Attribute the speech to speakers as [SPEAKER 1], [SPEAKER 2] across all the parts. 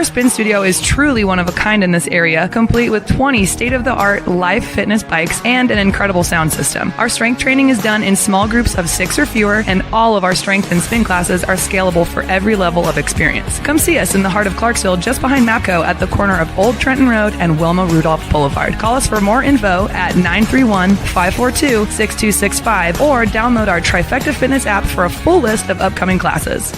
[SPEAKER 1] Our spin studio is truly one of a kind in this area, complete with 20 state-of-the-art live fitness bikes and an incredible sound system. Our strength training is done in small groups of 6 or fewer, and all of our strength and spin classes are scalable for every level of experience. Come see us in the heart of Clarksville, just behind MAPCO at the corner of Old Trenton Road and Wilma Rudolph Boulevard. Call us for more info at 931-542-6265 or download our Trifecta Fitness app for a full list of upcoming classes.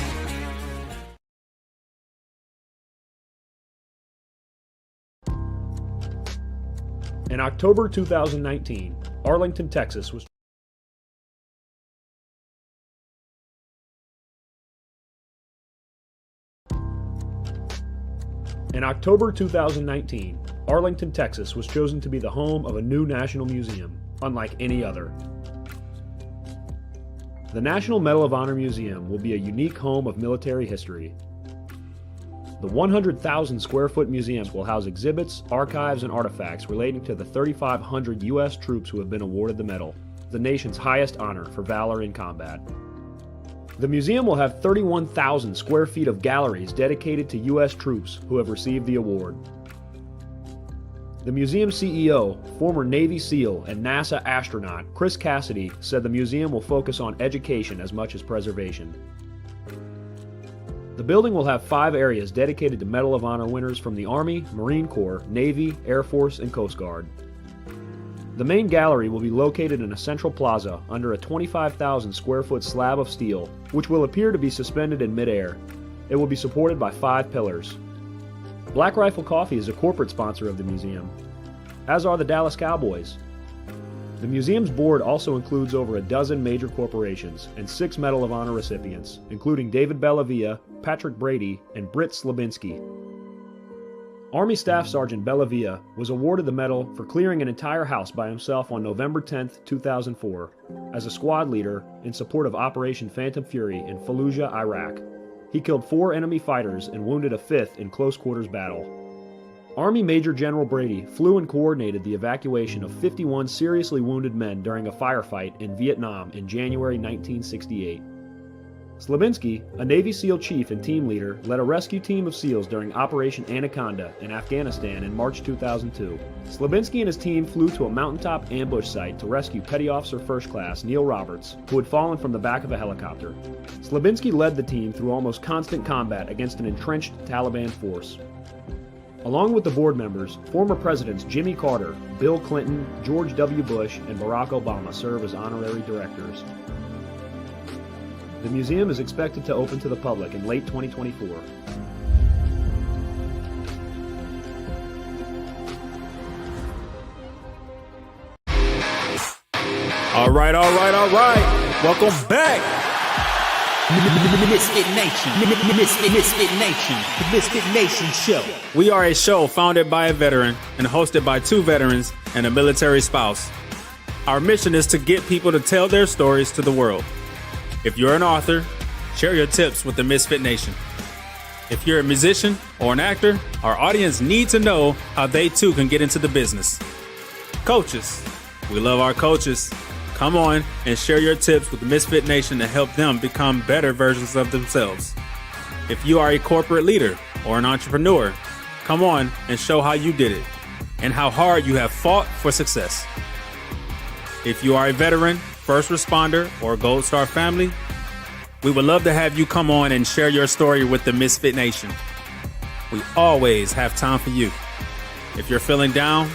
[SPEAKER 2] In October 2019, Arlington, Texas was chosen to be the home of a new national museum, unlike any other. The National Medal of Honor Museum will be a unique home of military history. The 100,000 square foot museum will house exhibits, archives, and artifacts relating to the 3,500 U.S. troops who have been awarded the medal, the nation's highest honor for valor in combat. The museum will have 31,000 square feet of galleries dedicated to U.S. troops who have received the award. The museum CEO, former Navy SEAL and NASA astronaut Chris Cassidy, said the museum will focus on education as much as preservation. The building will have 5 areas dedicated to Medal of Honor winners from the Army, Marine Corps, Navy, Air Force, and Coast Guard. The main gallery will be located in a central plaza under a 25,000 square foot slab of steel, which will appear to be suspended in midair. It will be supported by 5 pillars. Black Rifle Coffee is a corporate sponsor of the museum, as are the Dallas Cowboys. The museum's board also includes over a dozen major corporations and 6 Medal of Honor recipients, including David Bellavia, Patrick Brady, and Britt Slabinski. Army Staff Sergeant Bellavia was awarded the medal for clearing an entire house by himself on November 10, 2004, as a squad leader in support of Operation Phantom Fury in Fallujah, Iraq. He killed 4 enemy fighters and wounded a 5th in close quarters battle. Army Major General Brady flew and coordinated the evacuation of 51 seriously wounded men during a firefight in Vietnam in January 1968. Slabinski, a Navy SEAL chief and team leader, led a rescue team of SEALs during Operation Anaconda in Afghanistan in March 2002. Slabinski and his team flew to a mountaintop ambush site to rescue Petty Officer First Class Neil Roberts, who had fallen from the back of a helicopter. Slabinski led the team through almost constant combat against an entrenched Taliban force. Along with the board members, former presidents Jimmy Carter, Bill Clinton, George W. Bush, and Barack Obama serve as honorary directors. The museum is expected to open to the public in late 2024.
[SPEAKER 3] All right. Welcome back.
[SPEAKER 4] MisFitNation, the MisFitNation show.
[SPEAKER 3] We are a show founded by a veteran and hosted by 2 veterans and a military spouse. Our mission is to get people to tell their stories to the world. If you're an author, share your tips with the MisFitNation. If you're a musician or an actor, our audience needs to know how they too can get into the business. Coaches, we love our coaches. Come on and share your tips with the MisFitNation to help them become better versions of themselves. If you are a corporate leader or an entrepreneur, come on and show how you did it and how hard you have fought for success. If you are a veteran, first responder, or Gold Star family, we would love to have you come on and share your story with the MisFitNation. We always have time for you. If you're feeling down,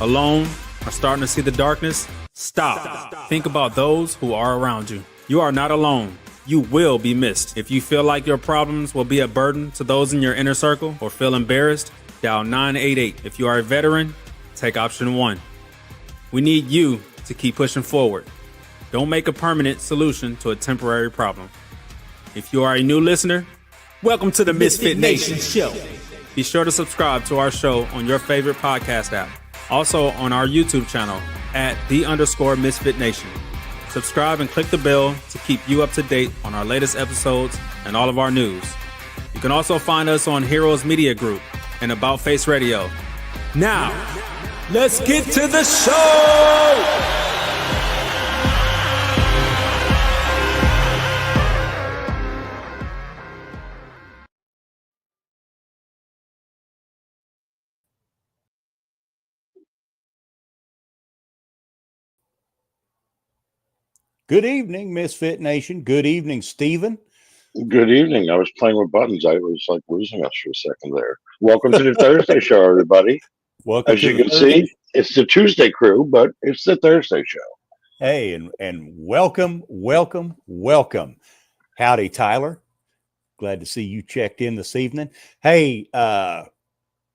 [SPEAKER 3] alone, or starting to see the darkness, Stop. Think about those who are around you. You are not alone. You will be missed. If you feel like your problems will be a burden to those in your inner circle or feel embarrassed, dial 988. If you are a veteran, take option 1. We need you to keep pushing forward. Don't make a permanent solution to a temporary problem. If you are a new listener, welcome to the MisFitNation show. Be sure to subscribe to our show on your favorite podcast app. Also on our YouTube channel at @the_MisFitNation. Subscribe and click the bell to keep you up to date on our latest episodes and all of our news. You can also find us on Heroes Media Group and About Face Radio. Now, let's get to the show!
[SPEAKER 5] Good evening, MisFitNation. Good evening, Stephen.
[SPEAKER 6] Good evening. I was playing with buttons. I was like losing us for a second there. Welcome to the Thursday show, everybody.
[SPEAKER 5] Welcome
[SPEAKER 6] As
[SPEAKER 5] to
[SPEAKER 6] you
[SPEAKER 5] the
[SPEAKER 6] can
[SPEAKER 5] Thursday.
[SPEAKER 6] see, it's the ToosDay Crue, but it's the Thursday show.
[SPEAKER 5] Hey, and welcome. Howdy, Tyler. Glad to see you checked in this evening. Hey,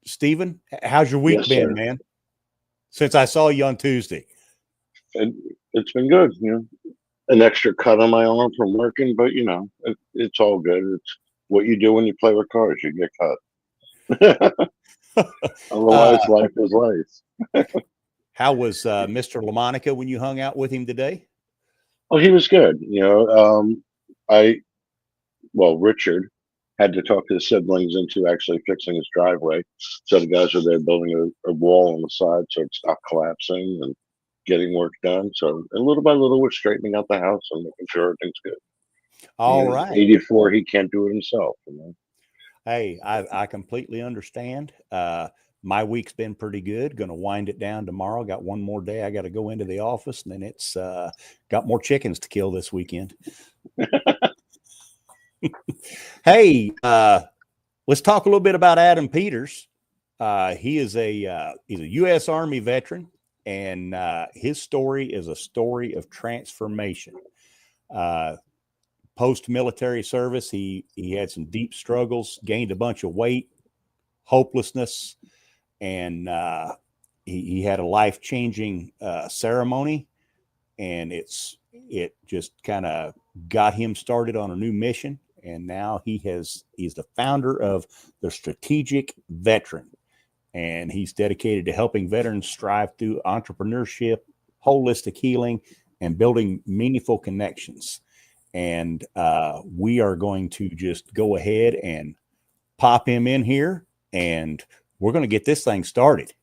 [SPEAKER 5] Stephen, how's your week
[SPEAKER 6] Yes,
[SPEAKER 5] been,
[SPEAKER 6] sir.
[SPEAKER 5] man? Since I saw you on Tuesday.
[SPEAKER 6] And it's been good. An extra cut on my arm from working, but it's all good. It's what you do when you play with cars. You get cut. Otherwise, life is life.
[SPEAKER 5] How was Mr. LaMonica when you hung out with him today?
[SPEAKER 6] Well, he was good. Richard had to talk to his siblings into actually fixing his driveway. So the guys are there building a wall on the side so it stopped collapsing and getting work done. So and little by little, we're straightening out the house and making sure everything's good.
[SPEAKER 5] All right.
[SPEAKER 6] 84, he can't do it himself.
[SPEAKER 5] Hey, I completely understand. My week's been pretty good. Going to wind it down tomorrow. Got one more day. I got to go into the office, and then it's got more chickens to kill this weekend. Hey, let's talk a little bit about Adam Peters. He's a U.S. Army veteran, and his story is a story of transformation. Post-military service, he had some deep struggles, gained a bunch of weight, hopelessness, and he had a life-changing ceremony, and it just kind of got him started on a new mission. And now he's the founder of the Strategic Veteran, and he's dedicated to helping veterans strive through entrepreneurship, holistic healing, and building meaningful connections. And we are going to just go ahead and pop him in here, and we're going to get this thing started.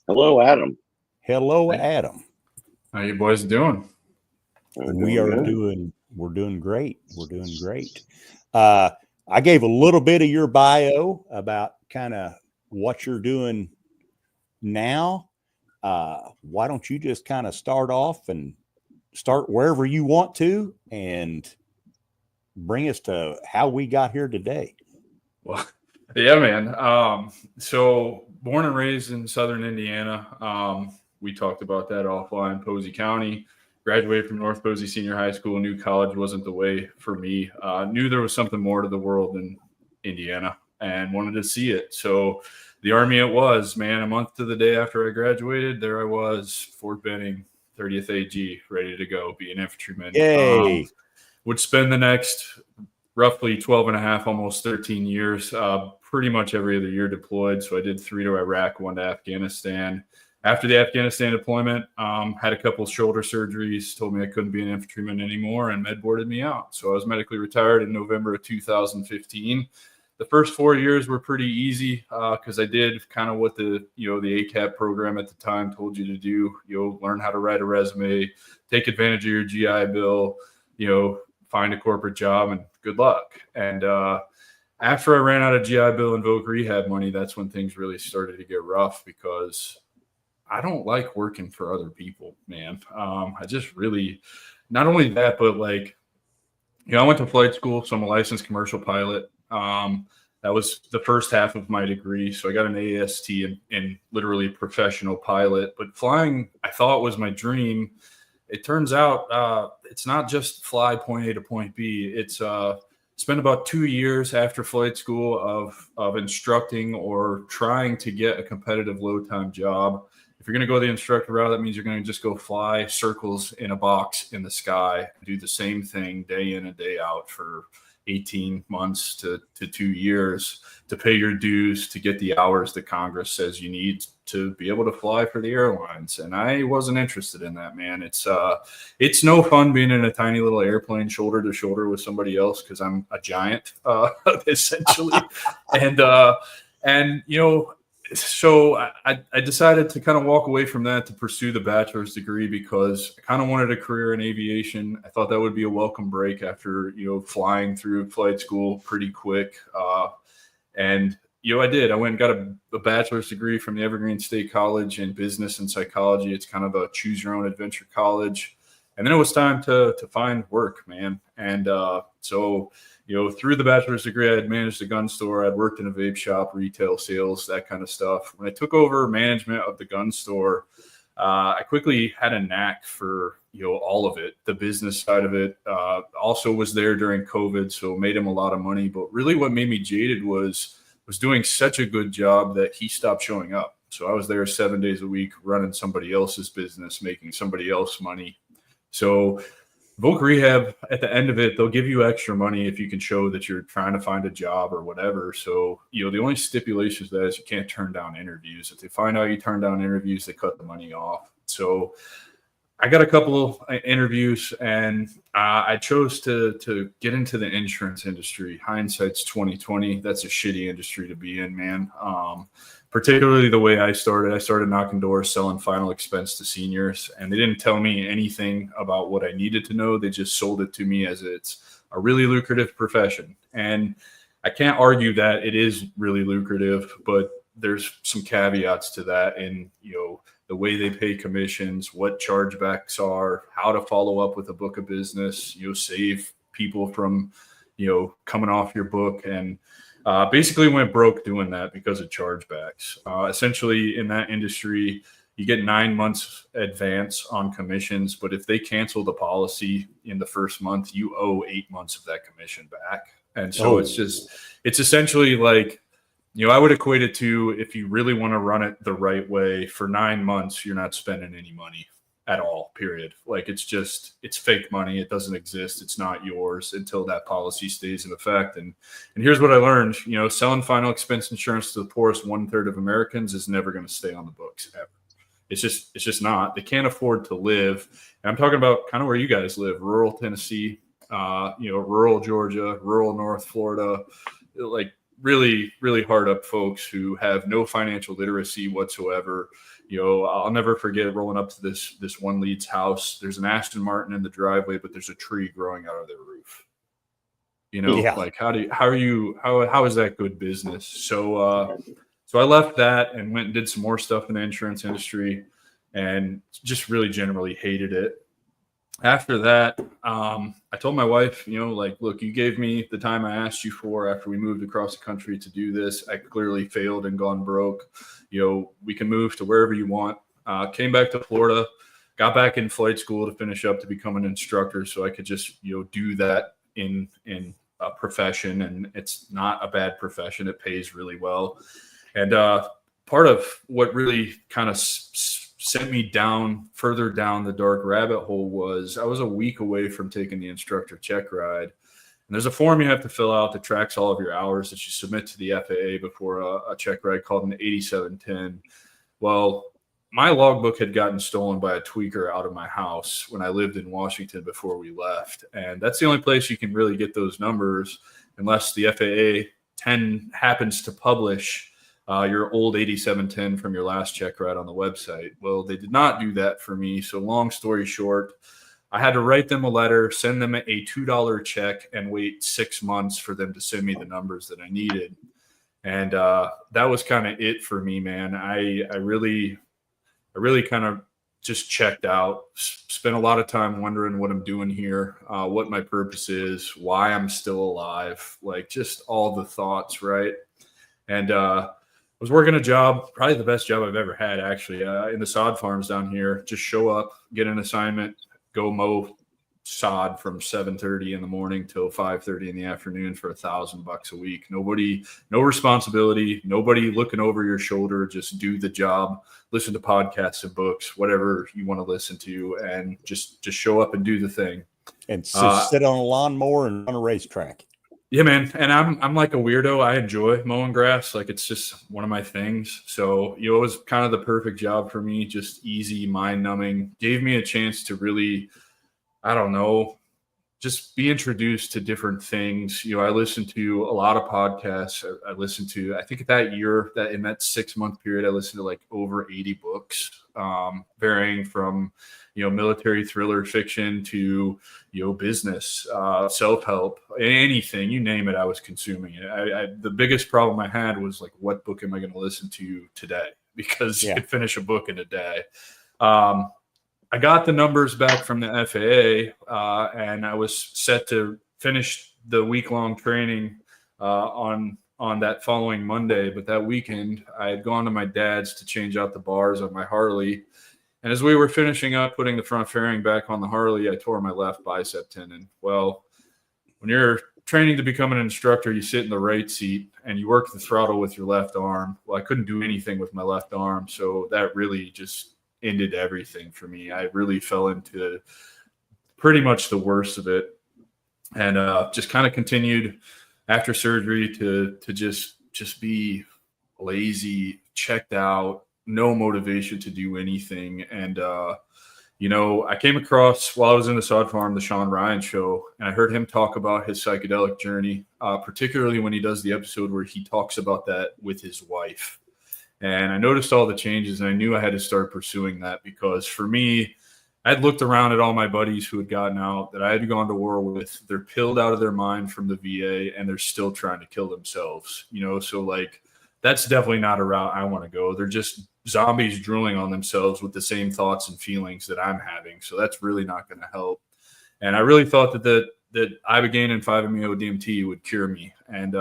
[SPEAKER 6] Hello, Adam.
[SPEAKER 5] Hello, Adam.
[SPEAKER 7] How you boys doing?
[SPEAKER 5] We're doing great. We're doing great. I gave a little bit of your bio about kind of what you're doing now. Why don't you just kind of start off and start wherever you want to and bring us to how we got here today?
[SPEAKER 7] Well, yeah, man. So born and raised in Southern Indiana. We talked about that offline. Posey County. Graduated from North Posey Senior High School. Knew college wasn't the way for me. Knew there was something more to the world than Indiana and wanted to see it. So the Army it was, man. A month to the day after I graduated, there I was, Fort Benning, 30th AG, ready to go, be an infantryman.
[SPEAKER 5] Yay.
[SPEAKER 7] Would spend the next roughly 12 and a half, almost 13 years, pretty much every other year deployed. So I did 3 to Iraq, 1 to Afghanistan. After the Afghanistan deployment, had a couple of shoulder surgeries, told me I couldn't be an infantryman anymore, and med boarded me out. So I was medically retired in November of 2015. The first 4 years were pretty easy because I did kind of what the ACAP program at the time told you to do. Learn how to write a resume, take advantage of your GI Bill, find a corporate job, and good luck. And after I ran out of GI Bill and voc rehab money, that's when things really started to get rough because I don't like working for other people, man. I just really, not only that, but I went to flight school, so I'm a licensed commercial pilot. That was the first half of my degree. So I got an AST in literally professional pilot, but flying I thought was my dream. It turns out it's not just fly point A to point B. It's spent about 2 years after flight school of instructing or trying to get a competitive low time job. If you're going to go the instructor route, that means you're going to just go fly circles in a box in the sky, do the same thing day in and day out for 18 months to 2 years to pay your dues, to get the hours that Congress says you need to be able to fly for the airlines. And I wasn't interested in that, man. It's no fun being in a tiny little airplane shoulder to shoulder with somebody else because I'm a giant, essentially. So I decided to kind of walk away from that to pursue the bachelor's degree because I kind of wanted a career in aviation. I thought that would be a welcome break after, flying through flight school pretty quick. And I did. I went and got a bachelor's degree from the Evergreen State College in business and psychology. It's kind of a choose your own adventure college. And then it was time to find work, man. And so through the bachelor's degree, I had managed a gun store. I'd worked in a vape shop, retail sales, that kind of stuff. When I took over management of the gun store, I quickly had a knack for, all of it. The business side of it also was there during COVID, so made him a lot of money. But really what made me jaded was doing such a good job that he stopped showing up. So I was there 7 days a week running somebody else's business, making somebody else money. So Voc Rehab, at the end of it, they'll give you extra money if you can show that you're trying to find a job or whatever. So, the only stipulation to that is you can't turn down interviews. If they find out you turn down interviews, they cut the money off. So I got a couple of interviews, and I chose to get into the insurance industry. Hindsight's 2020. That's a shitty industry to be in, man. Particularly the way I started knocking doors, selling final expense to seniors, and they didn't tell me anything about what I needed to know. They just sold it to me as it's a really lucrative profession. And I can't argue that it is really lucrative, but there's some caveats to that. And, the way they pay commissions, what chargebacks are, how to follow up with a book of business, save people from, coming off your book, and basically went broke doing that because of chargebacks. Essentially, in that industry, you get 9 months advance on commissions, but if they cancel the policy in the first month, you owe 8 months of that commission back. And so it's essentially like, I would equate it to, if you really want to run it the right way, for 9 months, you're not spending any money at all, period. Like, it's fake money. It doesn't exist. It's not yours until that policy stays in effect. And here's what I learned, selling final expense insurance to the poorest 1/3 of Americans is never going to stay on the books ever. It's just not. They can't afford to live. And I'm talking about kind of where you guys live, rural Tennessee, rural Georgia, rural North Florida, like really, really hard up folks who have no financial literacy whatsoever. I'll never forget rolling up to this one lead's house. There's an Aston Martin in the driveway, but there's a tree growing out of their roof. Like how is that good business? So I left that and went and did some more stuff in the insurance industry, and just really generally hated it. After that, I told my wife, look, you gave me the time I asked you for after we moved across the country to do this. I clearly failed and gone broke. We can move to wherever you want. Came back to Florida, got back in flight school to finish up to become an instructor, so I could just, do that in a profession. And it's not a bad profession. It pays really well. And part of what really kind of sent me further down the dark rabbit hole was I was a week away from taking the instructor check ride. And there's a form you have to fill out that tracks all of your hours that you submit to the FAA before a check ride called an 8710. Well, my logbook had gotten stolen by a tweaker out of my house when I lived in Washington before we left. And that's the only place you can really get those numbers unless the FAA happens to publish your old 8710 from your last check ride on the website. Well, they did not do that for me. So long story short, I had to write them a letter, send them a $2 check, and wait 6 months for them to send me the numbers that I needed. And that was kind of it for me, man. I really kind of just checked out, spent a lot of time wondering what I'm doing here, what my purpose is, why I'm still alive, like just all the thoughts, right? And I was working a job, probably the best job I've ever had, actually, in the sod farms down here. Just show up, get an assignment, go mow sod from 7:30 in the morning till 5:30 in the afternoon for $1,000 a week. No responsibility, nobody looking over your shoulder. Just do the job, listen to podcasts and books, whatever you want to listen to, and just show up and do the thing.
[SPEAKER 5] And sit on a lawnmower and run a racetrack.
[SPEAKER 7] Yeah, man. And I'm like a weirdo. I enjoy mowing grass. Like, it's just one of my things. So, it was kind of the perfect job for me. Just easy, mind numbing, gave me a chance to really, I don't know, just be introduced to different things. I listened to a lot of podcasts. I listened to, I think that year, that in that 6-month period, I listened to like over 80 books, varying from, military thriller fiction to, business, self-help, anything, you name it, I was consuming it. The biggest problem I had was like, what book am I going to listen to today? Because you could finish a book in a day. I got the numbers back from the FAA, and I was set to finish the week-long training on that following Monday. But that weekend, I had gone to my dad's to change out the bars on my Harley. And as we were finishing up putting the front fairing back on the Harley, I tore my left bicep tendon. Well, when you're training to become an instructor, you sit in the right seat and you work the throttle with your left arm. Well, I couldn't do anything with my left arm, so that really just ended everything for me. I really fell into pretty much the worst of it, and just kind of continued after surgery to just be lazy, checked out, no motivation to do anything. And I came across, while I was in the Sod Farm, the Sean Ryan show, and I heard him talk about his psychedelic journey, particularly when he does the episode where he talks about that with his wife. And I noticed all the changes, and I knew I had to start pursuing that, because for me, I'd looked around at all my buddies who had gotten out, that I had gone to war with. They're pilled out of their mind from the VA, and they're still trying to kill themselves. So like, that's definitely not a route I want to go. They're just zombies drooling on themselves with the same thoughts and feelings that I'm having. So that's really not going to help. And I really thought that Ibogaine and 5-MeO-DMT would cure me. And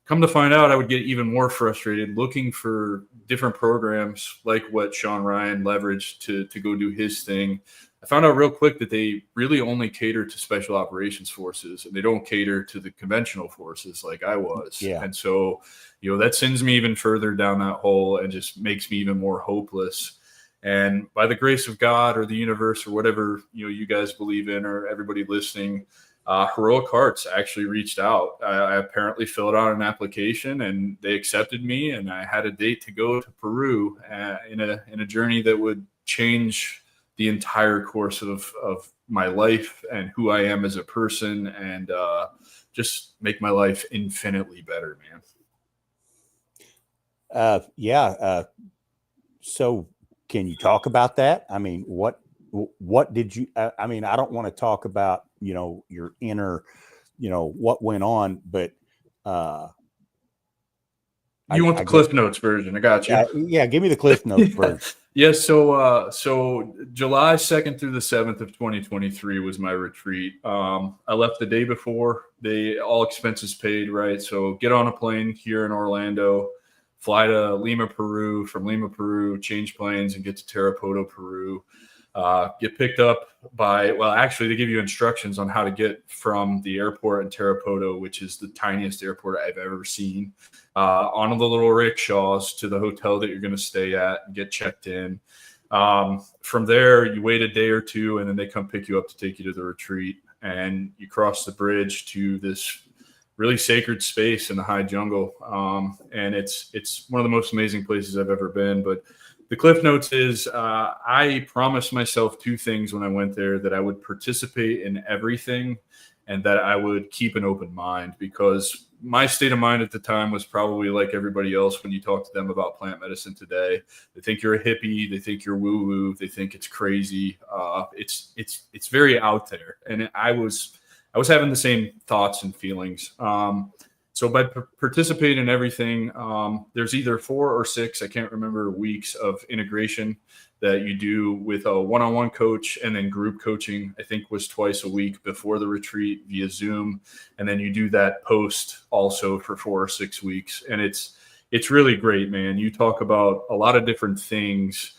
[SPEAKER 7] come to find out, I would get even more frustrated looking for different programs like what Sean Ryan leveraged to go do his thing. I found out real quick that they really only cater to special operations forces, and they don't cater to the conventional forces like I was. Yeah. And so, that sends me even further down that hole and just makes me even more hopeless. And by the grace of God or the universe or whatever, you guys believe in, or everybody listening, Heroic Hearts actually reached out. I apparently filled out an application and they accepted me, and I had a date to go to Peru in a journey that would change the entire course of my life and who I am as a person, and just make my life infinitely better, man.
[SPEAKER 5] So can you talk about that? I mean, what did you, I mean, I don't want to talk about, your inner, what went on, but,
[SPEAKER 7] you want the Cliff Notes version. I got you.
[SPEAKER 5] Yeah. Give me the Cliff Notes version.
[SPEAKER 7] Yes. So July 2nd through the 7th of 2023 was my retreat. I left the day before. All expenses paid, right? So get on a plane here in Orlando, fly to Lima, Peru, from Lima, Peru, change planes and get to Tarapoto, Peru. Get picked up actually they give you instructions on how to get from the airport in Tarapoto, which is the tiniest airport I've ever seen, on the little rickshaws to the hotel that you're going to stay at and get checked in. From there, you wait a day or two, and then they come pick you up to take you to the retreat, and you cross the bridge to this really sacred space in the high jungle. And it's one of the most amazing places I've ever been. But the Cliff Notes is, I promised myself two things when I went there: that I would participate in everything and that I would keep an open mind, because my state of mind at the time was probably like everybody else when you talk to them about plant medicine today. They think you're a hippie. They think you're woo-woo. They think it's crazy. It's very out there. And I was having the same thoughts and feelings. So by participating in everything, there's either 4 or 6, I can't remember, weeks of integration that you do with a one-on-one coach, and then group coaching, I think, was twice a week before the retreat via Zoom. And then you do that post also for 4 or 6 weeks. And it's really great, man. You talk about a lot of different things,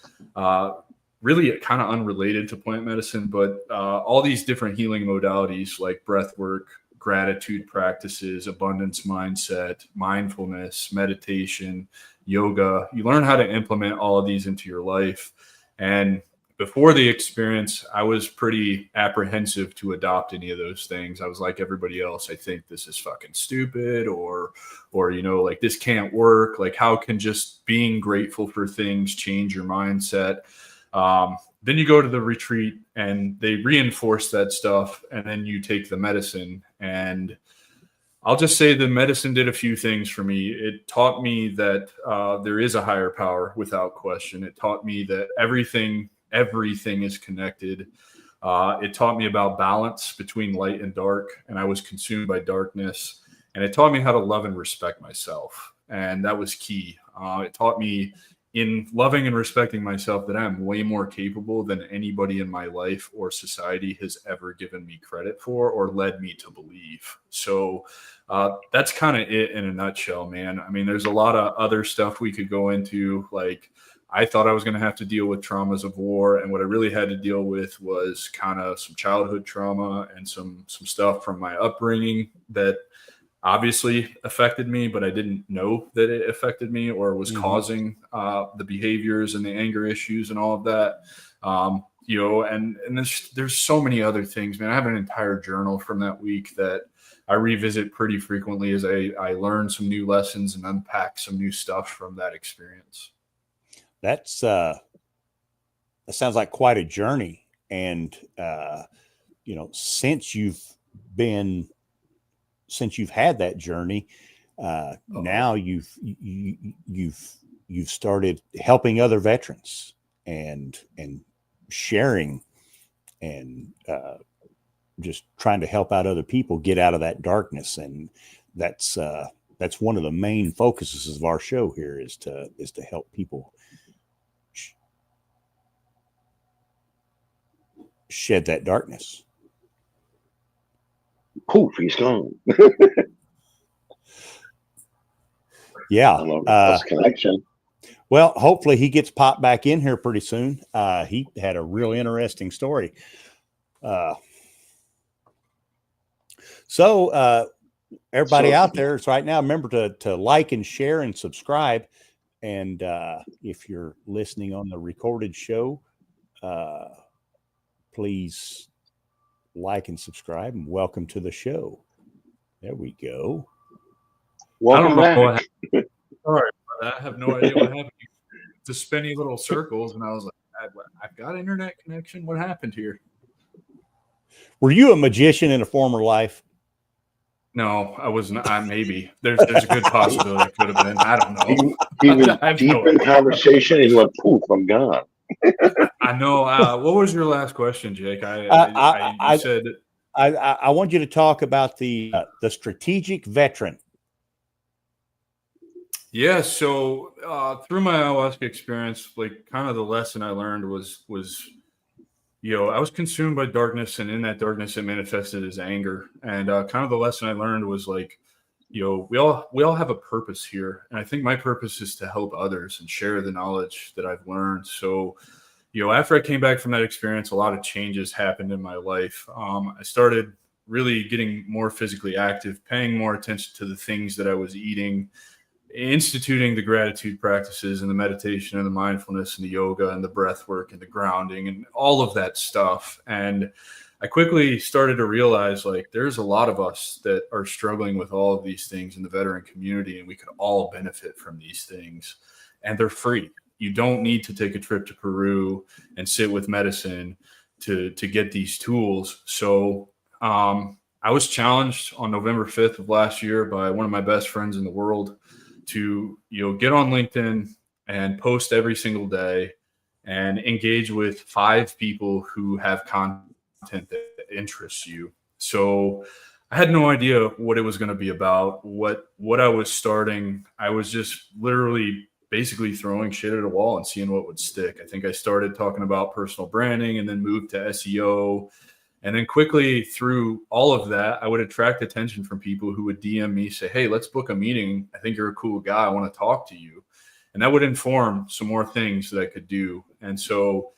[SPEAKER 7] really kind of unrelated to plant medicine, but all these different healing modalities like breath work, gratitude practices, abundance mindset, mindfulness, meditation, yoga. You learn how to implement all of these into your life. And before the experience, I was pretty apprehensive to adopt any of those things. I was like everybody else. I think this is fucking stupid, or like, this can't work. Like, how can just being grateful for things change your mindset? then you go to the retreat and they reinforce that stuff, and then you take the medicine. And I'll just say the medicine did a few things for me. It taught me that there is a higher power without question. It taught me that everything is connected. It taught me about balance between light and dark, and I was consumed by darkness. And it taught me how to love and respect myself. And that was key. It taught me in loving and respecting myself that I'm way more capable than anybody in my life or society has ever given me credit for or led me to believe. So that's kind of it in a nutshell, man. I mean, there's a lot of other stuff we could go into. Like, I thought I was going to have to deal with traumas of war. And what I really had to deal with was kind of some childhood trauma and some stuff from my upbringing that obviously affected me, but I didn't know that it affected me or was causing the behaviors and the anger issues and all of that. And there's so many other things, man. I have an entire journal from that week that I revisit pretty frequently as I learn some new lessons and unpack some new stuff from that experience.
[SPEAKER 5] That sounds like quite a journey. And, since you've had that journey, now you've started helping other veterans and sharing and just trying to help out other people get out of that darkness. And that's one of the main focuses of our show here is to help people shed that darkness.
[SPEAKER 6] Poof, he's gone.
[SPEAKER 5] Yeah.
[SPEAKER 6] Connection.
[SPEAKER 5] Well, hopefully he gets popped back in here pretty soon. He had a real interesting story. So everybody out there right now, remember to like and share and subscribe. And if you're listening on the recorded show, please like and subscribe, and welcome to the show. There we go.
[SPEAKER 6] Welcome back.
[SPEAKER 7] Sorry, I have no idea what happened. The spinny little circles, and I was like, I've got internet connection. What happened here?
[SPEAKER 5] Were you a magician in a former life?
[SPEAKER 7] No, I was not. Maybe there's a good possibility it could have been. I don't know.
[SPEAKER 6] He was deep in conversation. He went, poof, I'm gone.
[SPEAKER 7] I know. What was your last question, Jake? I said
[SPEAKER 5] I want you to talk about the strategic veteran.
[SPEAKER 7] Yeah. So through my ayahuasca experience, like kind of the lesson I learned was I was consumed by darkness, and in that darkness, it manifested as anger. And kind of the lesson I learned was like, we all have a purpose here. And I think my purpose is to help others and share the knowledge that I've learned. So, after I came back from that experience, a lot of changes happened in my life. I started really getting more physically active, paying more attention to the things that I was eating, instituting the gratitude practices and the meditation and the mindfulness and the yoga and the breath work and the grounding and all of that stuff. And I quickly started to realize, like, there's a lot of us that are struggling with all of these things in the veteran community, and we could all benefit from these things. And they're free. You don't need to take a trip to Peru and sit with medicine to get these tools. So I was challenged on November 5th of last year by one of my best friends in the world to get on LinkedIn and post every single day and engage with 5 people who have content that interests you. So I had no idea what it was going to be about, what I was starting. I was just literally basically throwing shit at a wall and seeing what would stick. I think I started talking about personal branding and then moved to SEO. And then quickly through all of that, I would attract attention from people who would DM me, say, hey, let's book a meeting. I think you're a cool guy. I want to talk to you. And that would inform some more things that I could do. And so,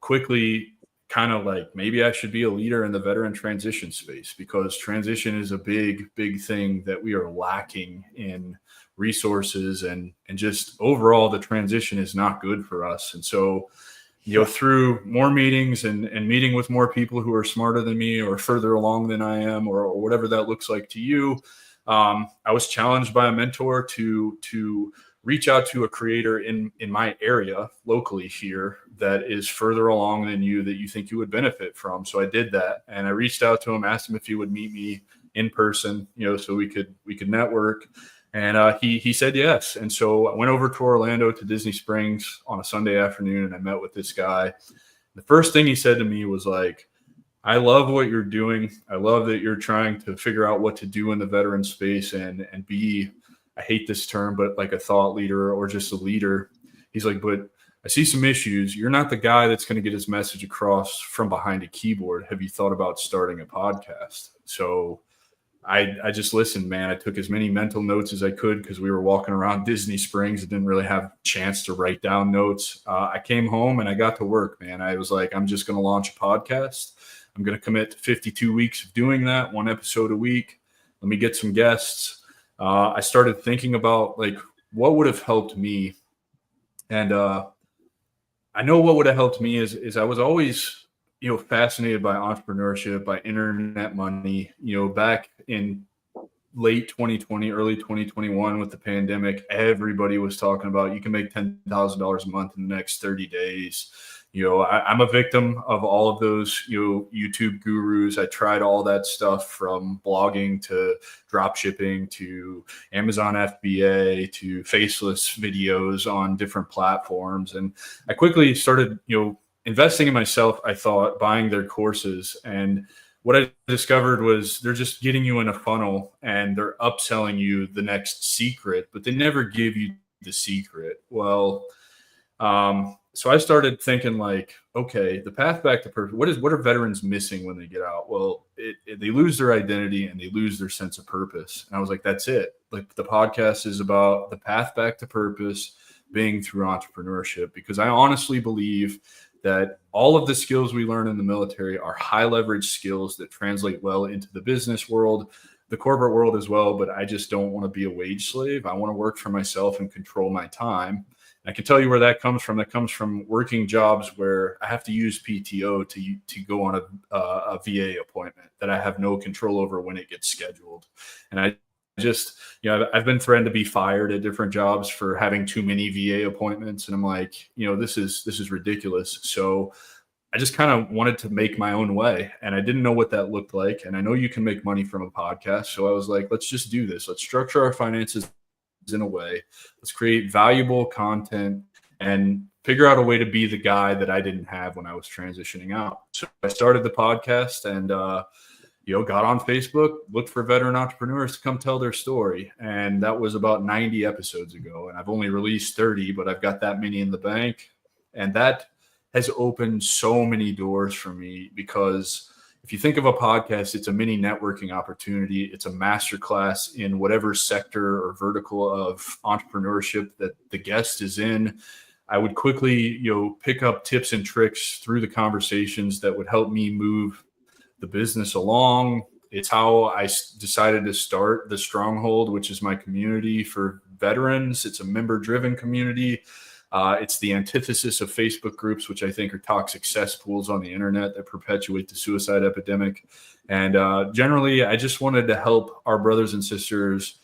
[SPEAKER 7] quickly kind of like, maybe I should be a leader in the veteran transition space, because transition is a big, big thing that we are lacking in resources, and just overall the transition is not good for us. And so, through more meetings and meeting with more people who are smarter than me or further along than I am, or whatever that looks like to you, I was challenged by a mentor to reach out to a creator in my area locally here that is further along than you that you think you would benefit from. So I did that, and I reached out to him, asked him if he would meet me in person, so we could network. And he said yes. And so I went over to Orlando to Disney Springs on a Sunday afternoon, and I met with this guy. The first thing he said to me was like, I love what you're doing. I love that you're trying to figure out what to do in the veteran space and be, I hate this term, but like a thought leader or just a leader. He's like, but I see some issues. You're not the guy that's going to get his message across from behind a keyboard. Have you thought about starting a podcast? So I just listened, man. I took as many mental notes as I could because we were walking around Disney Springs. I didn't really have a chance to write down notes. I came home and I got to work, man. I was like, I'm just going to launch a podcast. I'm going to commit to 52 weeks of doing that, 1 episode a week. Let me get some guests. I started thinking about like what would have helped me. And I know what would have helped me is I was always fascinated by entrepreneurship, by internet money. Back in late 2020, early 2021 with the pandemic, everybody was talking about you can make $10,000 a month in the next 30 days. I'm a victim of all of those, YouTube gurus. I tried all that stuff from blogging to drop shipping to Amazon FBA to faceless videos on different platforms. And I quickly started, investing in myself. I thought buying their courses, and what I discovered was they're just getting you in a funnel and they're upselling you the next secret, but they never give you the secret. Well, so I started thinking like, okay, the path back to purpose, what are veterans missing when they get out? Well, they lose their identity and they lose their sense of purpose. And I was like, that's it. Like the podcast is about the path back to purpose being through entrepreneurship, because I honestly believe that all of the skills we learn in the military are high leverage skills that translate well into the business world, the corporate world as well. But I just don't want to be a wage slave. I want to work for myself and control my time. I can tell you where that comes from. That comes from working jobs where I have to use PTO to go on a VA appointment that I have no control over when it gets scheduled. And I just, I've been threatened to be fired at different jobs for having too many VA appointments. And I'm like, this is ridiculous. So I just kind of wanted to make my own way, and I didn't know what that looked like. And I know you can make money from a podcast. So I was like, let's just do this. Let's structure our finances in a way. Let's create valuable content and figure out a way to be the guy that I didn't have when I was transitioning out. So I started the podcast and, got on Facebook, looked for veteran entrepreneurs to come tell their story. And that was about 90 episodes ago. And I've only released 30, but I've got that many in the bank. And that has opened so many doors for me, because if you think of a podcast, it's a mini networking opportunity. It's a masterclass in whatever sector or vertical of entrepreneurship that the guest is in. I would quickly, pick up tips and tricks through the conversations that would help me move the business along. It's how I decided to start the Stronghold, which is my community for veterans. It's a member-driven community. It's the antithesis of Facebook groups, which I think are toxic cesspools on the internet that perpetuate the suicide epidemic. And generally, I just wanted to help our brothers and sisters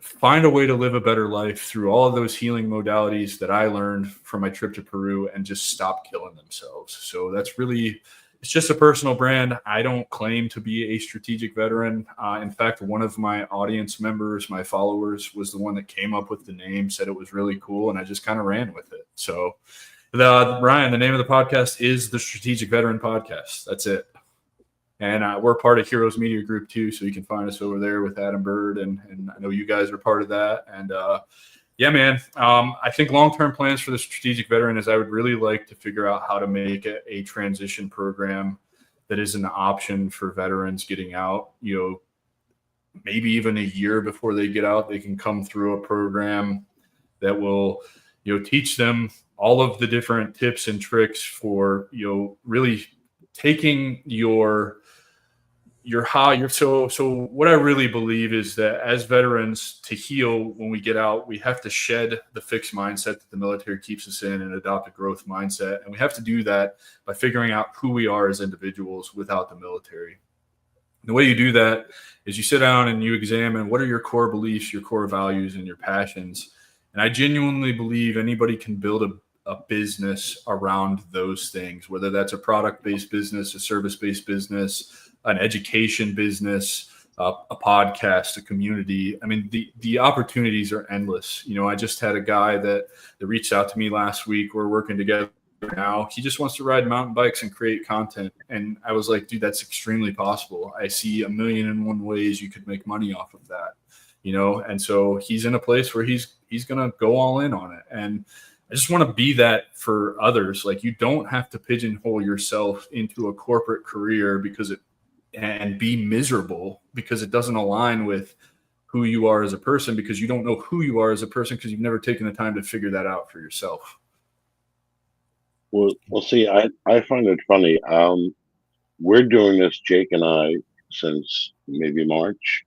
[SPEAKER 7] find a way to live a better life through all of those healing modalities that I learned from my trip to Peru, and just stop killing themselves. So that's really, it's just a personal brand. I don't claim to be a strategic veteran. In fact, one of my audience members, my followers, was the one that came up with the name, said it was really cool, and I just kind of ran with it. So, Ryan, the name of the podcast is the Strategic Veteran Podcast. That's it. And we're part of Heroes Media Group too, so you can find us over there with Adam Bird, and I know you guys are part of that. And yeah, man, I think long-term plans for the strategic veteran is I would really like to figure out how to make a transition program that is an option for veterans getting out. Maybe even a year before they get out, they can come through a program that will, teach them all of the different tips and tricks for, really taking so what I really believe is that as veterans, to heal when we get out, we have to shed the fixed mindset that the military keeps us in and adopt a growth mindset. And we have to do that by figuring out who we are as individuals without the military. The way you do that is you sit down and you examine what are your core beliefs, your core values, and your passions. And I genuinely believe anybody can build a business around those things, whether that's a product-based business, a service-based business, an education business, a podcast, a community. I mean, the opportunities are endless. You know, I just had a guy that reached out to me last week. We're working together now. He just wants to ride mountain bikes and create content. And I was like, dude, that's extremely possible. I see 1,000,001 ways you could make money off of that, you know? And so he's in a place where he's going to go all in on it. And I just want to be that for others. Like, you don't have to pigeonhole yourself into a corporate career and be miserable because it doesn't align with who you are as a person, because you don't know who you are as a person because you've never taken the time to figure that out for yourself.
[SPEAKER 6] Well, see, I find it funny. We're doing this, Jake and I, since maybe March,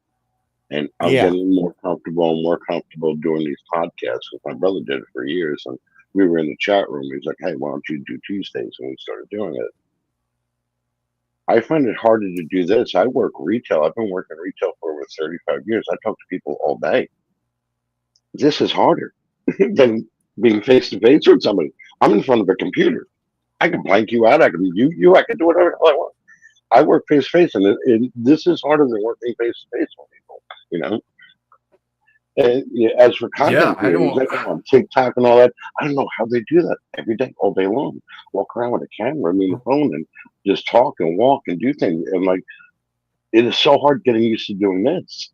[SPEAKER 6] and I'm getting more comfortable doing these podcasts because my brother did it for years, and we were in the chat room. He's like, "Hey, why don't you do Tuesdays?" And we started doing it. I find it harder to do this. I work retail. I've been working retail for over 35 years. I talk to people all day. This is harder than being face to face with somebody. I'm in front of a computer. I can blank you out. I can mute you. I can do whatever the hell I want. I work face to face, and this is harder than working face to face with people. You know. And as for content creators, on TikTok and all that, I don't know how they do that every day, all day long. Walk around with a camera and the phone and just talk and walk and do things. And like, it is so hard getting used to doing this.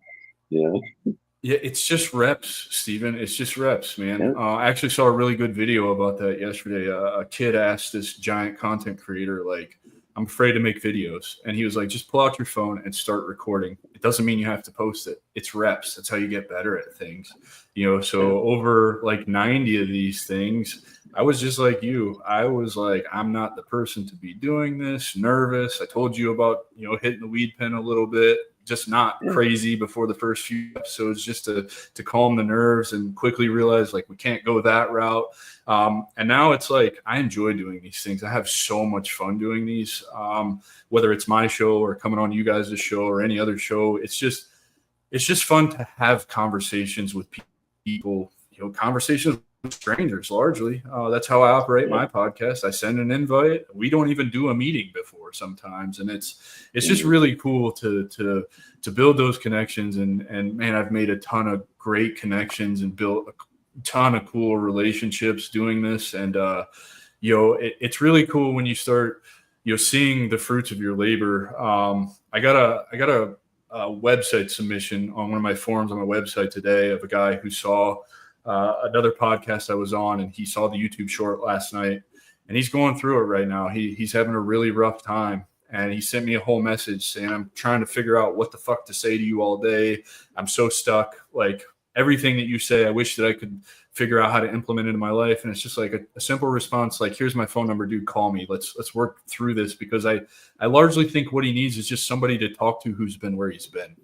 [SPEAKER 6] You know?
[SPEAKER 7] Yeah, it's just reps, Steven. It's just reps, man. Yeah. I actually saw a really good video about that yesterday. A kid asked this giant content creator, like, I'm afraid to make videos. And he was like, just pull out your phone and start recording. It doesn't mean you have to post it. It's reps. That's how you get better at things. You know, so over like 90 of these things, I was just like you. I was like, I'm not the person to be doing this, nervous. I told you about, you know, hitting the weed pen a little bit, just not crazy before the first few episodes, just to calm the nerves and quickly realize like we can't go that route. And now it's like, I enjoy doing these things. I have so much fun doing these, whether it's my show or coming on you guys' show or any other show. It's just fun to have conversations with people, you know, conversations with strangers largely. That's how I operate my podcast. I send an invite. We don't even do a meeting before sometimes. And it's just really cool to build those connections. And man, I've made a ton of great connections and built a ton of cool relationships doing this. And, you know, it's really cool when you start, you know, seeing the fruits of your labor. I got a website submission on one of my forums on my website today of a guy who saw another podcast I was on, and he saw the YouTube short last night, and he's going through it right now. He's having a really rough time, and he sent me a whole message saying, I'm trying to figure out what the fuck to say to you all day. I'm so stuck. Like, everything that you say, I wish that I could figure out how to implement it in my life. And it's just like a simple response, like, here's my phone number, dude, call me. Let's work through this, because I largely think what he needs is just somebody to talk to who's been where he's been,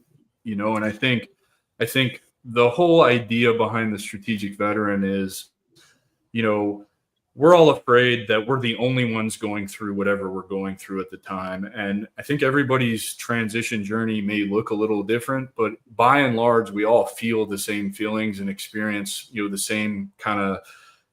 [SPEAKER 7] you know? And I think the whole idea behind the strategic veteran is, you know, we're all afraid that we're the only ones going through whatever we're going through at the time. And I think everybody's transition journey may look a little different, but by and large, we all feel the same feelings and experience, you know, the same kind of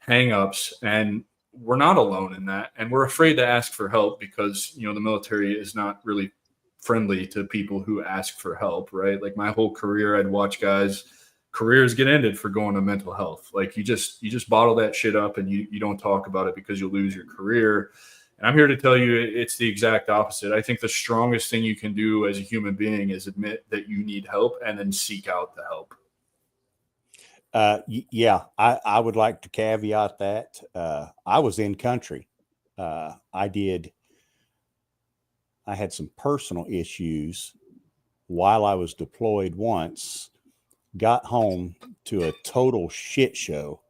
[SPEAKER 7] hangups. And we're not alone in that. And we're afraid to ask for help because, you know, the military is not really friendly to people who ask for help, right? Like, my whole career, I'd watch guys' careers get ended for going to mental health. Like, you just bottle that shit up and you don't talk about it because you'll lose your career. And I'm here to tell you it's the exact opposite. I think the strongest thing you can do as a human being is admit that you need help and then seek out the help.
[SPEAKER 5] Yeah, I would like to caveat that. I was in country. I had some personal issues while I was deployed once, got home to a total shit show,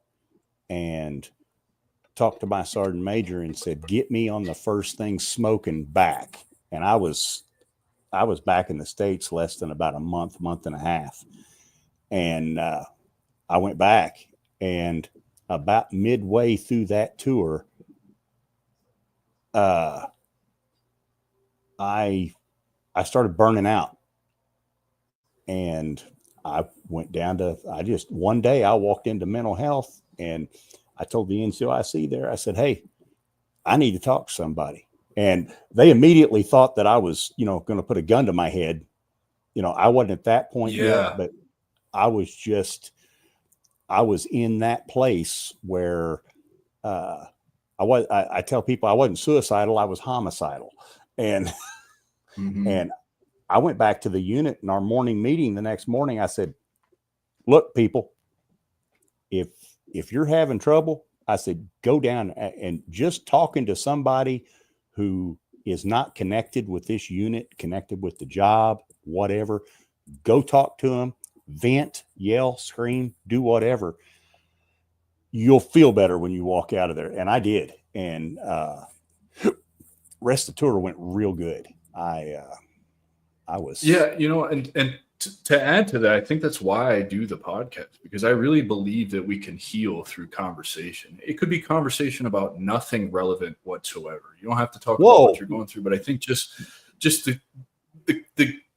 [SPEAKER 5] and talked to my sergeant major and said, get me on the first thing smoking back. And I was back in the States less than about a month and a half. And I went back, and about midway through that tour, I started burning out, and I went down to, one day I walked into mental health and I told the NCOIC there, I said, hey, I need to talk to somebody. And they immediately thought that I was, going to put a gun to my head. I wasn't at that point yet, but I was in that place where, I tell people I wasn't suicidal. I was homicidal. And, and I went back to the unit in our morning meeting the next morning. I said, look, people, if you're having trouble, I said, go down and just talking to somebody who is not connected with this unit, connected with the job, whatever, go talk to them, vent, yell, scream, do whatever. You'll feel better when you walk out of there. And I did. And rest of the tour went real good. I was.
[SPEAKER 7] Yeah, and to add to that, I think that's why I do the podcast, because I really believe that we can heal through conversation. It could be conversation about nothing relevant whatsoever. You don't have to talk about what you're going through, but I think just the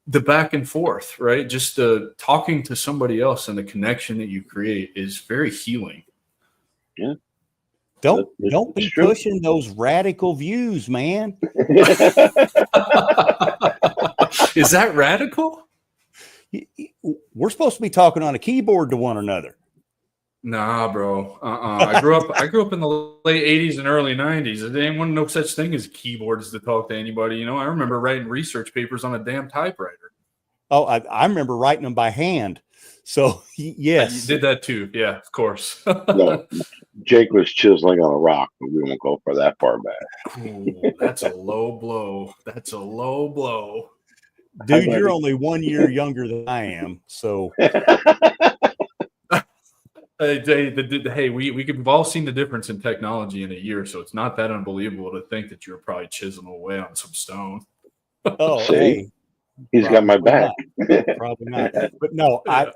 [SPEAKER 7] back and forth, right? Just the talking to somebody else and the connection that you create is very healing.
[SPEAKER 6] Yeah.
[SPEAKER 5] Don't be pushing those radical views, man.
[SPEAKER 7] Is that radical?
[SPEAKER 5] We're supposed to be talking on a keyboard to one another.
[SPEAKER 7] Nah, bro. I grew up in the late 80s and early 90s. There ain't no such thing as keyboards to talk to anybody. I remember writing research papers on a damn typewriter.
[SPEAKER 5] Oh, I remember writing them by hand. So yes,
[SPEAKER 7] you did that too. Yeah, of course.
[SPEAKER 6] No, Jake was chiseling on a rock, but we won't go for that far back.
[SPEAKER 7] Ooh, that's a low blow. That's a low blow.
[SPEAKER 5] Dude, you're only 1 year younger than I am. So
[SPEAKER 7] hey, we've all seen the difference in technology in a year, so it's not that unbelievable to think that you're probably chiseling away on some stone.
[SPEAKER 5] Oh,
[SPEAKER 6] See?
[SPEAKER 5] hey,
[SPEAKER 6] He's got my back.
[SPEAKER 5] Probably not. But no,
[SPEAKER 7] Yeah.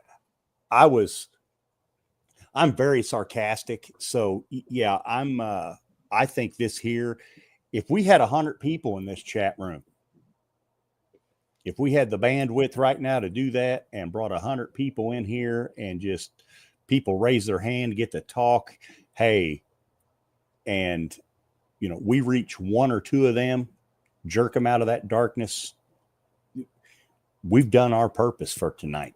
[SPEAKER 5] I'm very sarcastic. So yeah, I think this here, if we had 100 people in this chat room, if we had the bandwidth right now to do that and brought 100 people in here and just people raise their hand, get to talk, hey, and we reach one or two of them, jerk them out of that darkness, we've done our purpose for tonight.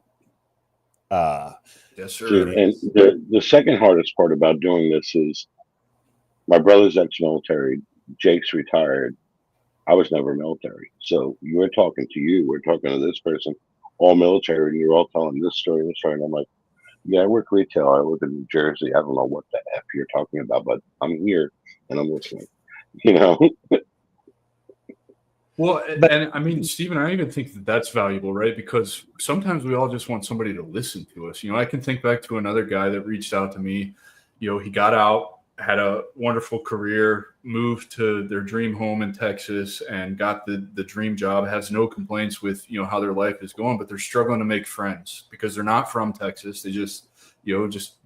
[SPEAKER 7] Yes, sir.
[SPEAKER 6] And the second hardest part about doing this is my brother's ex-military, Jake's retired. I was never military. So we're talking to this person, all military, and you're all telling this story. And I'm like, yeah, I work retail. I live in New Jersey. I don't know what the F you're talking about, but I'm here and I'm listening,
[SPEAKER 7] Well, and I mean, Stephen, I even think that that's valuable, right? Because sometimes we all just want somebody to listen to us. I can think back to another guy that reached out to me. He got out, had a wonderful career, moved to their dream home in Texas and got the dream job, has no complaints with, how their life is going, but they're struggling to make friends because they're not from Texas. They just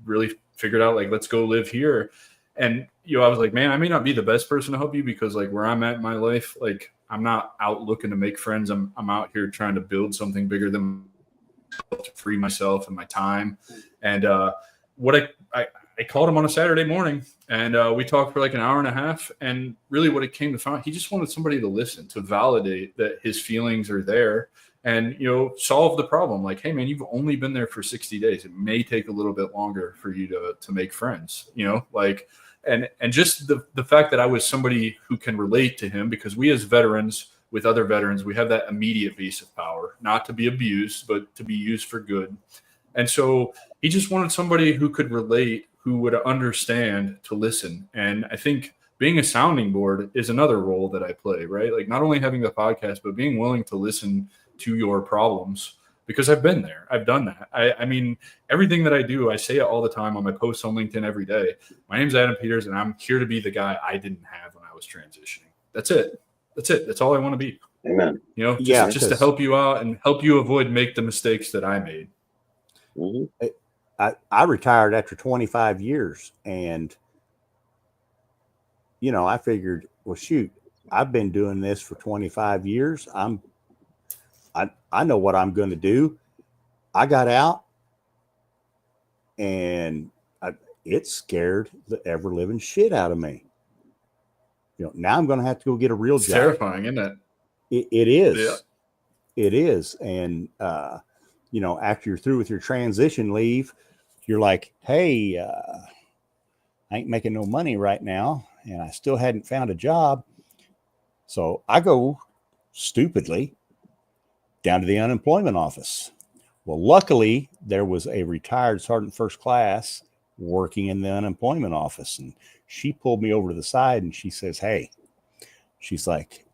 [SPEAKER 7] really figured out, like, let's go live here. And, I was like, man, I may not be the best person to help you because, like, where I'm at in my life, like, I'm not out looking to make friends. I'm out here trying to build something bigger than myself, to free myself and my time. And what I called him on a Saturday morning and we talked for like an hour and a half. And really what it came to find, he just wanted somebody to listen, to validate that his feelings are there and, solve the problem. Like, hey man, you've only been there for 60 days. It may take a little bit longer for you to make friends, and just the fact that I was somebody who can relate to him, because we as veterans with other veterans, we have that immediate base of power, not to be abused, but to be used for good. And so he just wanted somebody who could relate, who would understand, to listen. And I think being a sounding board is another role that I play, right? Like not only having the podcast, but being willing to listen to your problems, because I've been there. I've done that. I mean, everything that I do, I say it all the time on my posts on LinkedIn every day. My name's Adam Peters, and I'm here to be the guy I didn't have when I was transitioning. That's it. That's all I want to be.
[SPEAKER 6] Amen.
[SPEAKER 7] Just to help you out and help you make the mistakes that I made.
[SPEAKER 6] Mm-hmm.
[SPEAKER 5] I retired after 25 years and, I figured, well, shoot, I've been doing this for 25 years. I know what I'm going to do. I got out, and it scared the ever living shit out of me. Now I'm going to have to go get a real job.
[SPEAKER 7] Terrifying, isn't it?
[SPEAKER 5] It is.
[SPEAKER 7] Yeah.
[SPEAKER 5] It is. And, after you're through with your transition leave, you're like, hey, I ain't making no money right now, and I still hadn't found a job. So I go stupidly down to the unemployment office. Well, luckily, there was a retired sergeant first class working in the unemployment office, and she pulled me over to the side and she says, hey, she's like,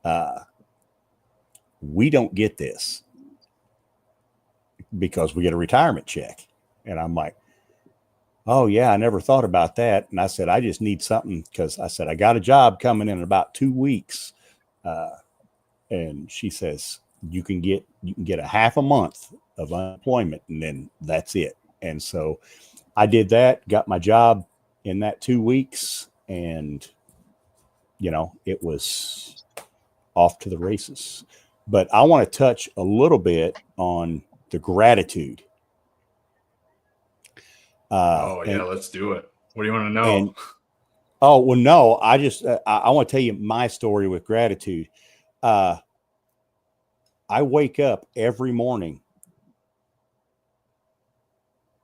[SPEAKER 5] we don't get this because we get a retirement check. And I'm like, oh yeah, I never thought about that. And I said, I just need something, because I said, I got a job coming in about 2 weeks. And she says, you can get a half a month of unemployment, and then that's it. And so I did that, got my job in that 2 weeks, and it was off to the races. But I want to touch a little bit on the gratitude.
[SPEAKER 7] Let's do it. What do you want to know?
[SPEAKER 5] I want to tell you my story with gratitude. I wake up every morning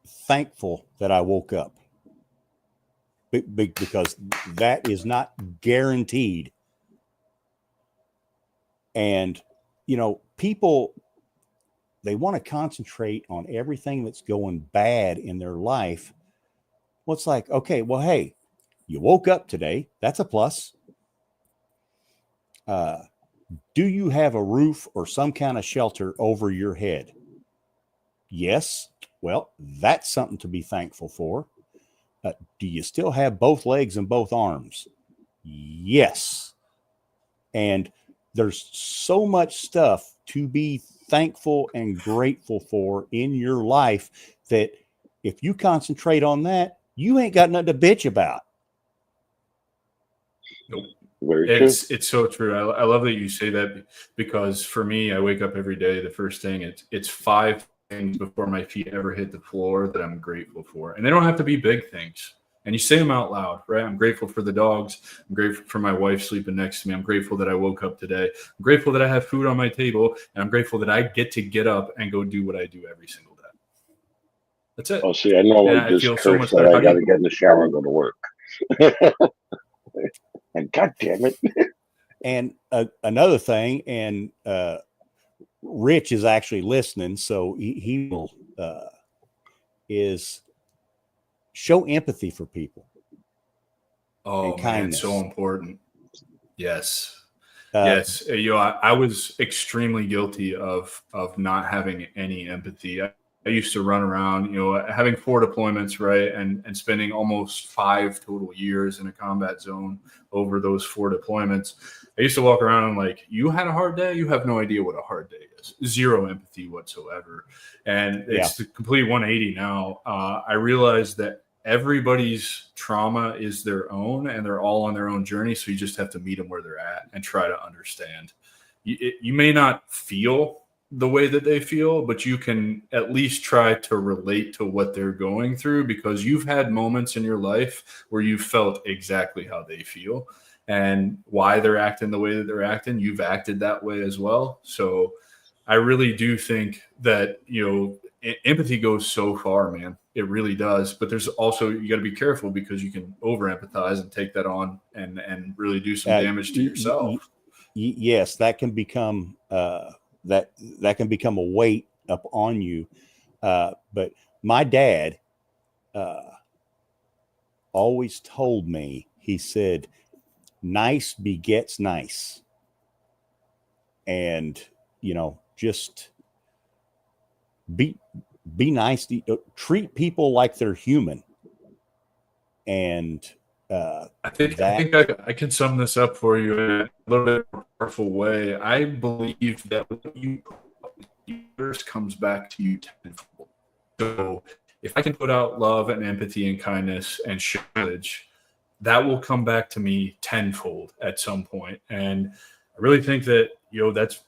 [SPEAKER 5] thankful that I woke up, because that is not guaranteed. And, people, they want to concentrate on everything that's going bad in their life. Well, it's like, okay, well, hey, you woke up today. That's a plus. Do you have a roof or some kind of shelter over your head? Yes. Well, that's something to be thankful for. Do you still have both legs and both arms? Yes. And there's so much stuff to be thankful and grateful for in your life that if you concentrate on that, you ain't got nothing to bitch about.
[SPEAKER 7] Nope.
[SPEAKER 6] Very true.
[SPEAKER 7] It's so true. I love that you say that, because for me, I wake up every day. The first thing, it's 5 things before my feet ever hit the floor that I'm grateful for. And they don't have to be big things. And you say them out loud, right? I'm grateful for the dogs. I'm grateful for my wife sleeping next to me. I'm grateful that I woke up today. I'm grateful that I have food on my table. And I'm grateful that I get up and go do what I do every single day. That's it.
[SPEAKER 6] Oh, see, I know I just cursed that I got to get in the shower and go to work. And God damn it.
[SPEAKER 5] And another thing, and Rich is actually listening, so he will is show empathy for people.
[SPEAKER 7] Oh,
[SPEAKER 5] and kindness.
[SPEAKER 7] Man, so important. Yes. Yes. I was extremely guilty of not having any empathy. I used to run around, having 4 deployments, right, and spending almost 5 total years in a combat zone over those 4 deployments. I used to walk around and like, you had a hard day? You have no idea what a hard day is. Zero empathy whatsoever. And it's the complete 180 now. I realized that everybody's trauma is their own, and they're all on their own journey. So you just have to meet them where they're at and try to understand. You may not feel the way that they feel, but you can at least try to relate to what they're going through, because you've had moments in your life where you felt exactly how they feel and why they're acting the way that they're acting. You've acted that way as well. So I really do think that, empathy goes so far, man. It really does. But there's also, you got to be careful, because you can over empathize and take that on and really do some damage to yourself.
[SPEAKER 5] Yes, that can become that can become a weight up on you. But my dad always told me, he said, nice begets nice. And, just be nice, treat people like they're human. And
[SPEAKER 7] I think I can sum this up for you in a little bit more powerful way. I believe that what you put comes back to you tenfold. So if I can put out love and empathy and kindness and knowledge, that will come back to me tenfold at some point. And really think that,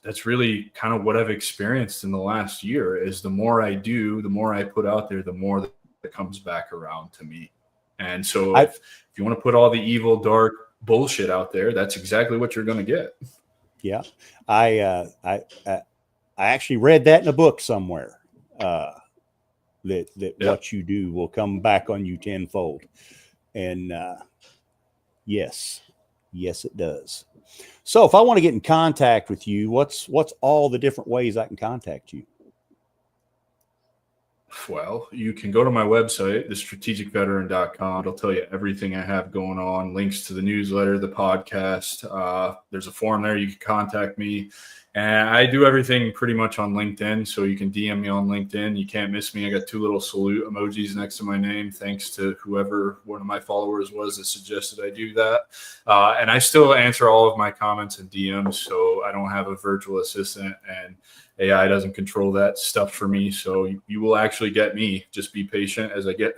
[SPEAKER 7] that's really kind of what I've experienced in the last year is the more I do, the more I put out there, the more that comes back around to me. And so if you want to put all the evil, dark bullshit out there, that's exactly what you're going to get.
[SPEAKER 5] Yeah. I actually read that in a book somewhere, that what you do will come back on you tenfold. And yes, it does. So if I want to get in contact with you, what's all the different ways I can contact you?
[SPEAKER 7] Well, you can go to my website, thestrategicveteran.com. It'll tell you everything I have going on, links to the newsletter, the podcast. There's a form there. You can contact me. And I do everything pretty much on LinkedIn, so you can DM me on LinkedIn. You can't miss me. I got 2 little salute emojis next to my name, thanks to whoever one of my followers was that suggested I do that. And I still answer all of my comments and DMs, so I don't have a virtual assistant, and AI doesn't control that stuff for me. So you will actually get me. Just be patient as I get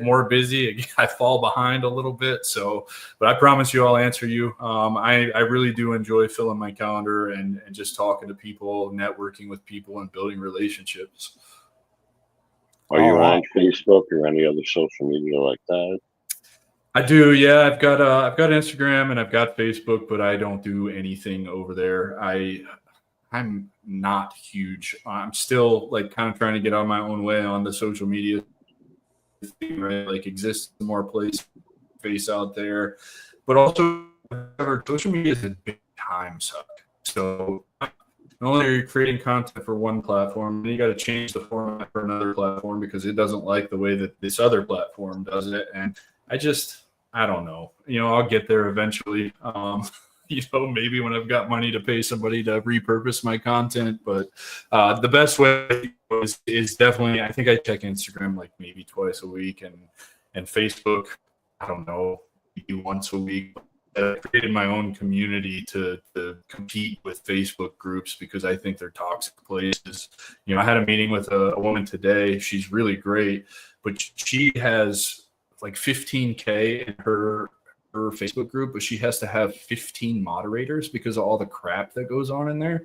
[SPEAKER 7] more busy. I fall behind a little bit. So, but I promise you I'll answer you. I really do enjoy filling my calendar and just talking to people, networking with people, and building relationships.
[SPEAKER 6] Are you on Facebook or any other social media like that?
[SPEAKER 7] I do, yeah. I've got Instagram and I've got Facebook, but I don't do anything over there. I'm not huge. I'm still like kind of trying to get on my own way on the social media thing, right? Like exist in more space out there, but also social media is a big time suck. So not only are you creating content for one platform, then you got to change the format for another platform because it doesn't like the way that this other platform does it. And I don't know. I'll get there eventually. Maybe when I've got money to pay somebody to repurpose my content. But the best way is definitely, I think I check Instagram like maybe twice a week, and Facebook, I don't know, maybe once a week. I created my own community to compete with Facebook groups because I think they're toxic places. I had a meeting with a woman today. She's really great, but she has like 15K in her Facebook group, but she has to have 15 moderators because of all the crap that goes on in there.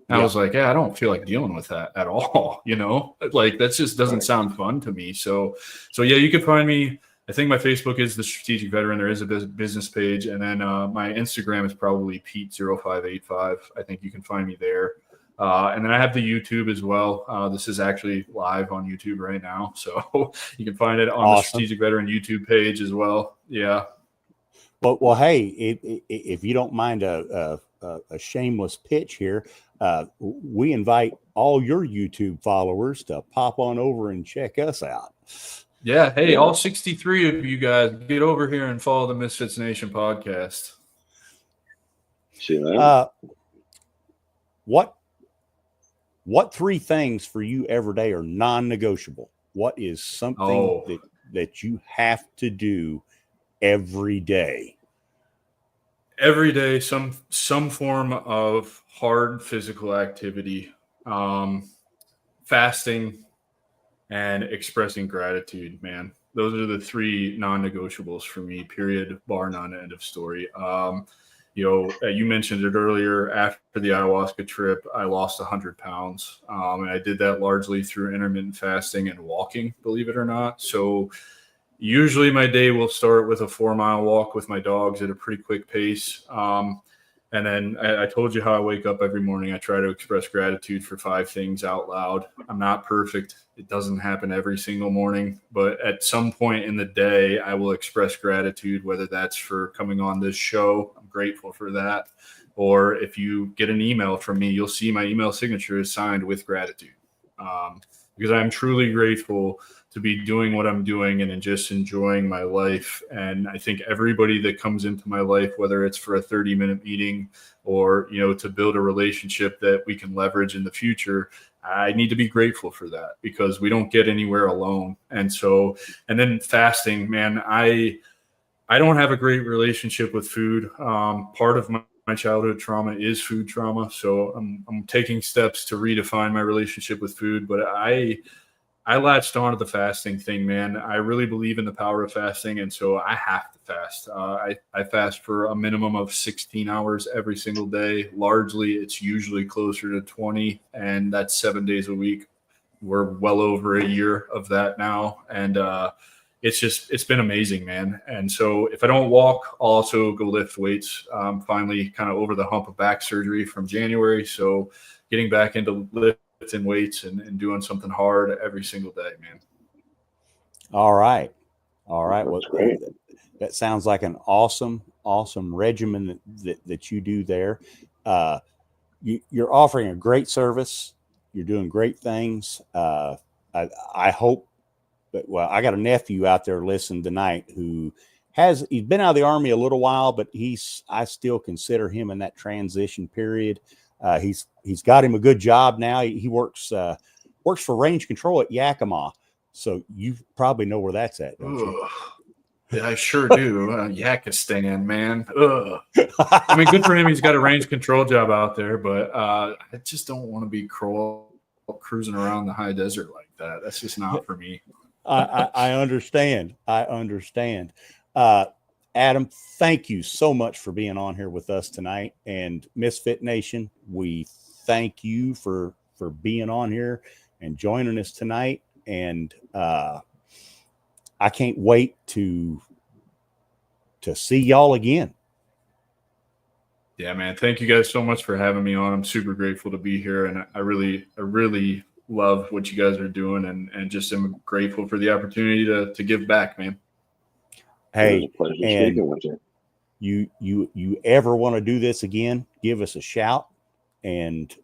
[SPEAKER 7] And I was like, I don't feel like dealing with that at all. Like that just doesn't sound fun to me. So yeah, you can find me. I think my Facebook is The Strategic Veteran. There is a business page. And then my Instagram is probably Pete0585. I think you can find me there. And then I have the YouTube as well. This is actually live on YouTube right now. So you can find it on the Strategic Veteran YouTube page as well. Yeah.
[SPEAKER 5] Well, hey, if you don't mind a shameless pitch here, we invite all your YouTube followers to pop on over and check us out.
[SPEAKER 7] Yeah. Hey, all 63 of you guys, get over here and follow the MisFitNation podcast.
[SPEAKER 6] See that?
[SPEAKER 5] What 3 things for you every day are non-negotiable? What is something that you have to do every day?
[SPEAKER 7] Every day, some form of hard physical activity, fasting, and expressing gratitude, man. Those are the 3 non-negotiables for me, period, bar none, end of story. You mentioned it earlier. After the ayahuasca trip, I lost 100 pounds. And I did that largely through intermittent fasting and walking, believe it or not. So usually my day will start with a 4-mile walk with my dogs at a pretty quick pace. And then I told you how I wake up every morning. I try to express gratitude for 5 things out loud. I'm not perfect. It doesn't happen every single morning, but at some point in the day, I will express gratitude, whether that's for coming on this show. I'm grateful for that. Or if you get an email from me, you'll see my email signature is signed with gratitude. Because I'm truly grateful to be doing what I'm doing and just enjoying my life. And I think everybody that comes into my life, whether it's for a 30-minute meeting or, to build a relationship that we can leverage in the future, I need to be grateful for that because we don't get anywhere alone. And then fasting, man, I don't have a great relationship with food. Part of my childhood trauma is food trauma. So I'm taking steps to redefine my relationship with food, but I I latched onto the fasting thing, man. I really believe in the power of fasting, and so I have to fast. I fast for a minimum of 16 hours every single day. Largely, it's usually closer to 20, and that's 7 days a week. We're well over a year of that now, and it's been amazing, man. And so if I don't walk, I'll also go lift weights. Finally kind of over the hump of back surgery from January, so getting back into lifting weights and doing something hard every single day, man.
[SPEAKER 5] All right. Well,
[SPEAKER 6] great.
[SPEAKER 5] that sounds like an awesome regimen that you do there. You're offering a great service. You're doing great things. I hope that, well, I got a nephew out there listening tonight who he's been out of the Army a little while, but I still consider him in that transition period. He's got him a good job now. He works for range control at Yakima. So you probably know where that's at, don't you?
[SPEAKER 7] Yeah, I sure do. Yakistan, man. Ugh. I mean, good for him. He's got a range control job out there, but I just don't want to be cruising around the high desert like that. That's just not for me.
[SPEAKER 5] I understand. Adam, thank you so much for being on here with us tonight. And MisFit Nation, we thank you for being on here and joining us tonight. And I can't wait to see y'all again.
[SPEAKER 7] Yeah, man. Thank you guys so much for having me on. I'm super grateful to be here. And I really love what you guys are doing, and just am grateful for the opportunity to give back, man.
[SPEAKER 5] Hey, and you ever want to do this again, give us a shout, and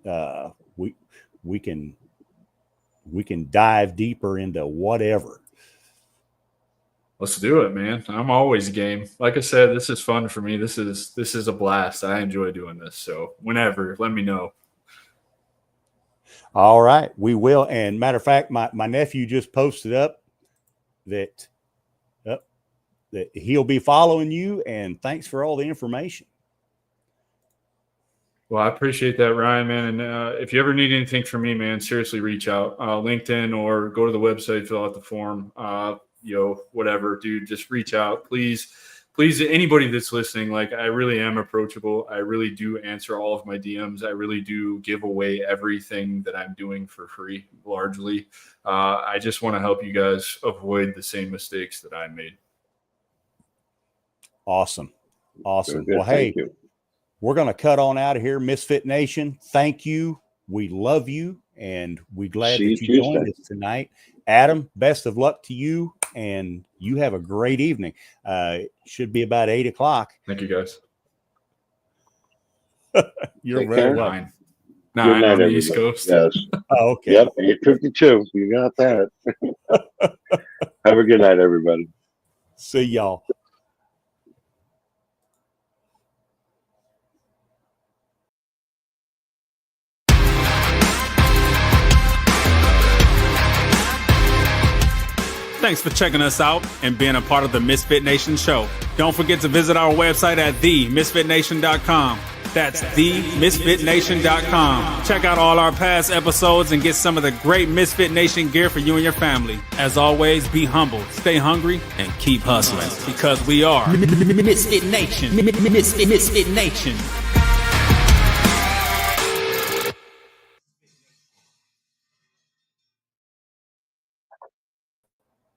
[SPEAKER 5] we can dive deeper into whatever.
[SPEAKER 7] Let's do it, man. I'm always game. Like I said, this is fun for me. This is a blast. I enjoy doing this. So whenever, let me know.
[SPEAKER 5] All right, we will. And matter of fact, my nephew just posted up that he'll be following you, and thanks for all the information.
[SPEAKER 7] Well, I appreciate that, Ryan, man. And if you ever need anything from me, man, seriously, reach out, LinkedIn, or go to the website, fill out the form, whatever, dude, just reach out. Please, anybody that's listening, like, I really am approachable. I really do answer all of my DMs. I really do give away everything that I'm doing for free, largely. I just want to help you guys avoid the same mistakes that I made.
[SPEAKER 5] Awesome.
[SPEAKER 6] Good.
[SPEAKER 5] Well, hey, we're going to cut on out of here. MisFit Nation, thank you. We love you, and we're glad that you joined us tonight. Adam, best of luck to you, and you have a great evening. It should be about 8 o'clock.
[SPEAKER 7] Thank you, guys.
[SPEAKER 5] You're very welcome.
[SPEAKER 7] No, I'm on the East Coast.
[SPEAKER 6] Yes.
[SPEAKER 5] Oh, okay.
[SPEAKER 6] Yep, 8:52. You got that. Have a good night, everybody.
[SPEAKER 5] See y'all.
[SPEAKER 3] Thanks for checking us out and being a part of the MisFit Nation show. Don't forget to visit our website at themisfitnation.com. That's themisfitnation.com. Check out all our past episodes and get some of the great MisFit Nation gear for you and your family. As always, be humble, stay hungry, and keep hustling, because we are
[SPEAKER 4] MisFit Nation. MisFit Nation.